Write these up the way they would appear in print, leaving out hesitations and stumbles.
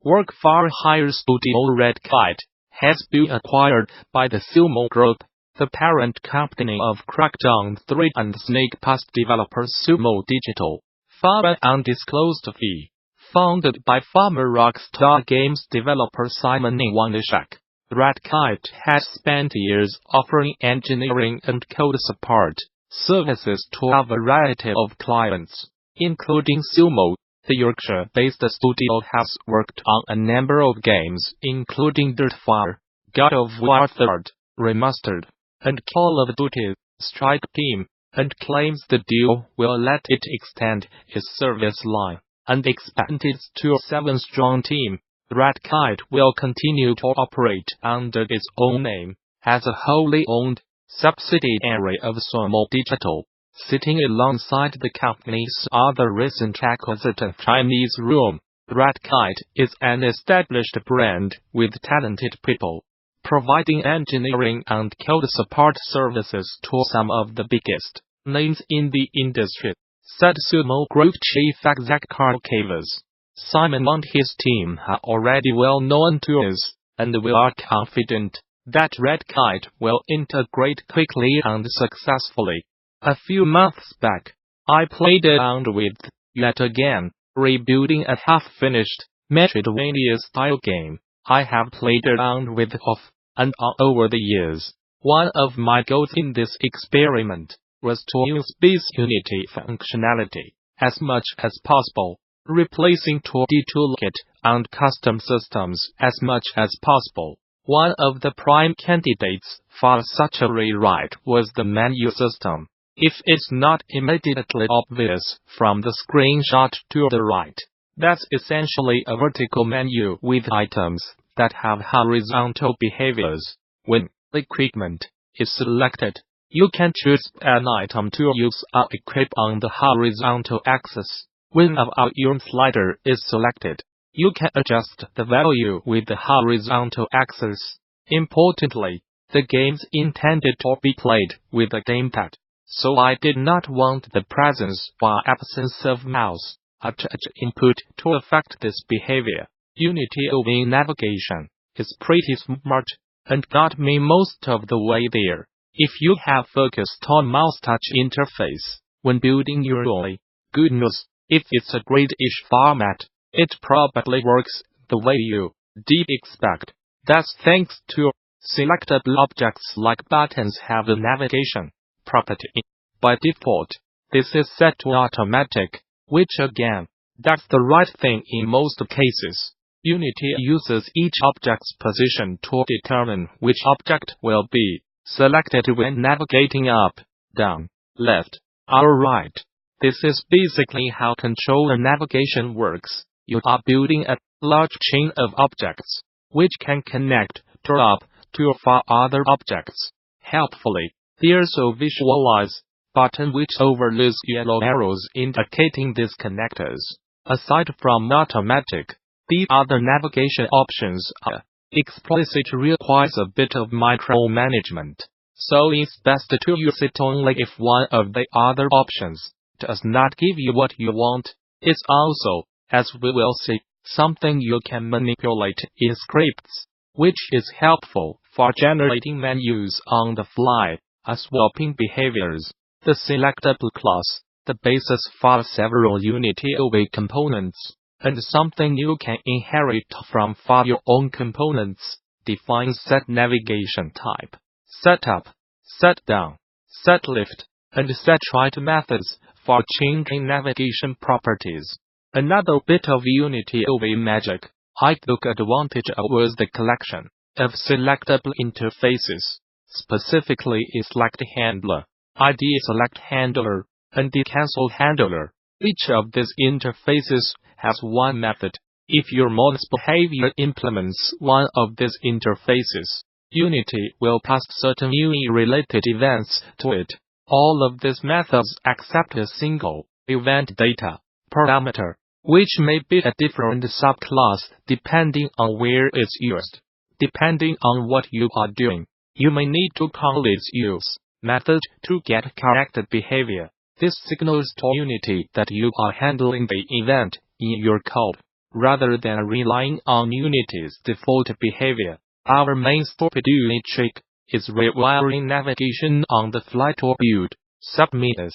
work for hire studio Red Kite has been acquired by the Sumo Group, the parent company of Crackdown 3 and Snake Pass developer Sumo Digital, for an undisclosed fee. Founded by former Rockstar Games developer Simon Iwanishak, Red Kite has spent years offering engineering and code support services to a variety of clients, including Sumo. The Yorkshire-based studio has worked on a number of games including Dirtfire, God of War 3rd, Remastered, and Call of Duty: Strike Team, and claims the deal will let it extend its service line and expand its 7-strong team. Red Kite will continue to operate under its own name, as a wholly owned subsidiary of Sumo Digital, sitting alongside the company's other recent acquisition Chinese Room. Red Kite is an established brand with talented people, providing engineering and code support services to some of the biggest names in the industry, said Sumo Group Chief Executive Cavers. Simon and his team are already well known to us, and we are confident that Red Kite will integrate quickly and successfully. A few months back, I played around with, yet again, rebuilding a half-finished, Metroidvania-style game I have played around with off and on over the years. One of my goals in this experiment was to use base Unity functionality as much as possible, replacing 2D toolkit and custom systems as much as possible. One of the prime candidates for such a rewrite was the menu system. If it's not immediately obvious from the screenshot to the right, that's essentially a vertical menu with items that have horizontal behaviors. When equipment is selected, you can choose an item to use or equip on the horizontal axis. When a volume slider is selected, you can adjust the value with the horizontal axis. Importantly, the game's intended to be played with a gamepad, so I did not want the presence or absence of mouse or touch input to affect this behavior. Unity in navigation is pretty smart and got me most of the way there. If you have focused on mouse touch interface when building your UI, good news. If it's a grid-ish format, it probably works the way you did expect. That's thanks to selectable objects like buttons have a navigation property. By default, this is set to automatic, which again, that's the right thing in most cases. Unity uses each object's position to determine which object will be selected when navigating up, down, left, or right. This is basically how controller navigation works. You are building a large chain of objects, which can connect, drop, to or for other objects. Helpfully, there's a visualize button which overlays yellow arrows indicating these connectors. Aside from automatic, the other navigation options are explicit, requires a bit of micromanagement, so it's best to use it only if one of the other options does not give you what you want. It's also, as we will see, something you can manipulate in scripts, which is helpful for generating menus on the fly, swapping behaviors. The selectable class, the basis for several Unity UI components, and something you can inherit from for your own components, defines set navigation type, setup, set down, set lift, and set right methods for changing navigation properties. Another bit of Unity UI magic I took advantage of was the collection of selectable interfaces, specifically a select handler, ID select handler, and the cancel handler. Each of these interfaces has one method. If your mod's behavior implements one of these interfaces, Unity will pass certain UI-related events to it. All of these methods accept a single event data parameter, which may be a different subclass depending on where it's used. Depending on what you are doing, you may need to call its use method to get corrected behavior. This signals to Unity that you are handling the event in your code. rather than relying on Unity's default behavior. Our main stupidity trick is rewiring navigation on the fly to build submenus.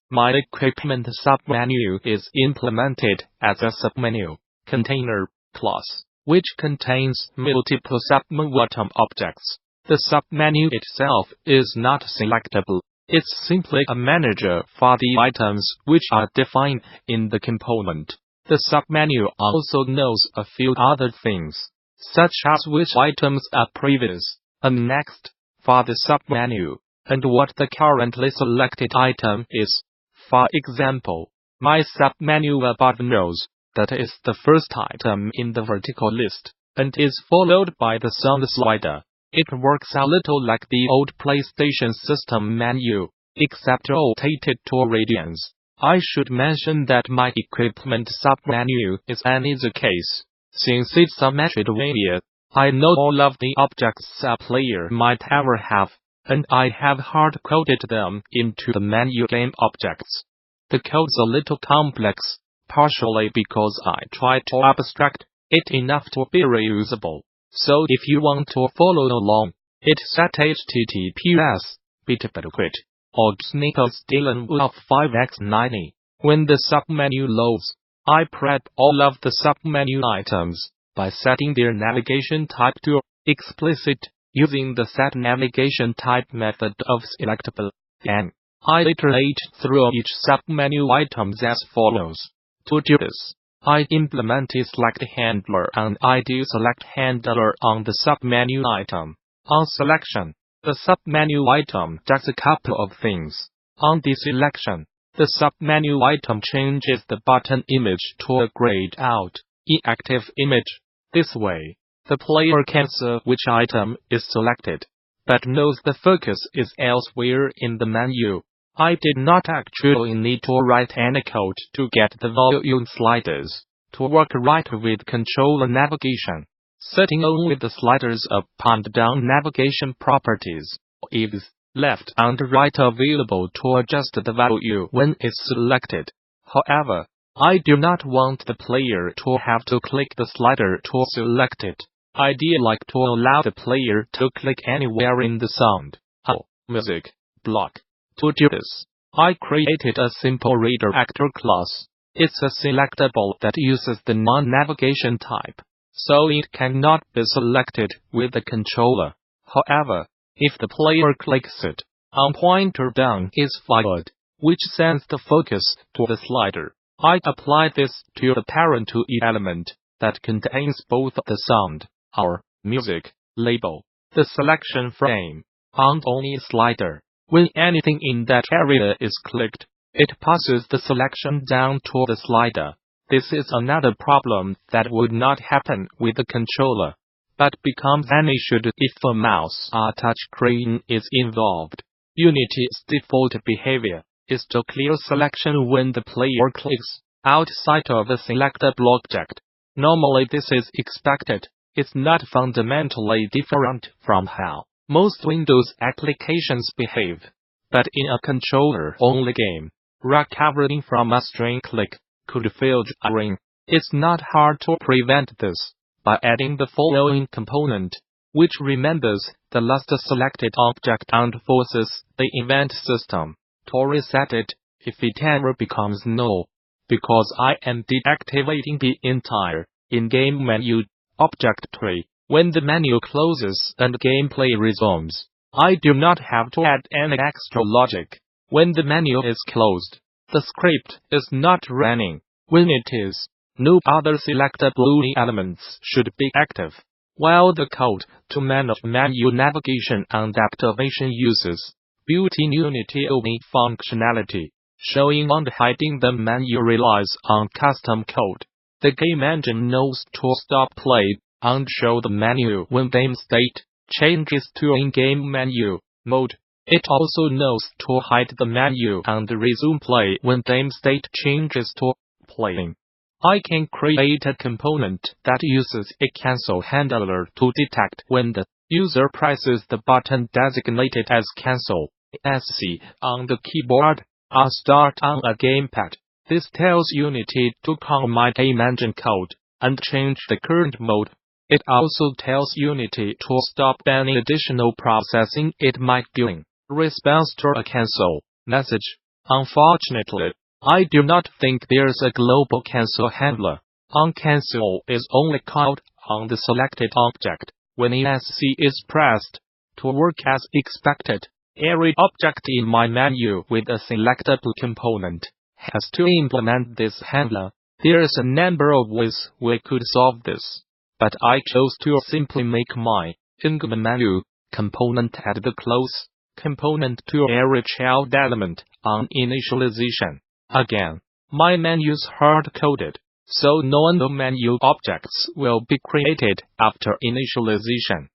My equipment submenu is implemented as a submenu container class, which contains multiple submenu objects. The submenu itself is not selectable. It's simply a manager for the items which are defined in the component. The submenu also knows a few other things, such as which items are previous and next for the submenu, and what the currently selected item is. For example, my submenu above knows that is the first item in the vertical list, and is followed by the sound slider. It works a little like the old PlayStation system menu, except rotated to radians. I should mention that my equipment submenu is an easy case. Since it's a Metroidvania, I know all of the objects a player might ever have, and I have hard-coded them into the menu game objects. The code's a little complex, partially because I try to abstract it enough to be reusable. So if you want to follow along, it's at https://bit.quit or snippets dealing with 5x90. When the submenu loads, I prep all of the submenu items by setting their navigation type to explicit using the setNavigationType method of selectable. Then, I iterate through each submenu items as follows. To do this, I implement a select handler and I do select handler on the submenu item. On selection, the submenu item does a couple of things. On deselection, the submenu item changes the button image to a grayed out, inactive image. This way, the player can see which item is selected, but knows the focus is elsewhere in the menu. I did not actually need to write any code to get the volume sliders to work right with controller navigation. Setting only the sliders up and down navigation properties leaves left and right available to adjust the value when it's selected. However, I do not want the player to have to click the slider to select it. I'd like to allow the player to click anywhere in the sound or music block. To do this, I created a simple reader actor class. It's a selectable that uses the non-navigation type, so it cannot be selected with the controller. However, if the player clicks it, a pointer down is fired, which sends the focus to the slider. I apply this to the parent UI element that contains both the sound or music label, the selection frame, and only slider. When anything in that area is clicked, it passes the selection down to the slider. This is another problem that would not happen with the controller, but becomes an issue if a mouse or touchscreen is involved. Unity's default behavior is to clear selection when the player clicks outside of a selectable object. Normally this is expected. It's not fundamentally different from how most Windows applications behave. But in a controller-only game, recovering from a string click could feel jarring. It's not hard to prevent this by adding the following component, which remembers the last selected object and forces the event system to reset it if it ever becomes null. Because I am deactivating the entire in-game menu object tree when the menu closes and gameplay resumes, I do not have to add any extra logic. When the menu is closed, the script is not running. When it is, no other selectable elements should be active, while the code to manage menu navigation and activation uses built-in Unity OE functionality. Showing and hiding the menu relies on custom code. The game engine knows to stop play and show the menu when game state changes to in-game menu mode. It also knows to hide the menu and resume play when game state changes to playing. I can create a component that uses a cancel handler to detect when the user presses the button designated as cancel (SC) on the keyboard or start on a gamepad. This tells Unity to call my game engine code and change the current mode. It also tells Unity to stop any additional processing it might doing. Response to a cancel message. Unfortunately, I do not think there's a global cancel handler. OnCancel is only called on the selected object when ESC is pressed. To work as expected, every object in my menu with a selectable component has to implement this handler. There's a number of ways we could solve this, but I chose to simply make my income menu component at the close component to every child element on initialization. Again, my menu's hard-coded, so no menu objects will be created after initialization.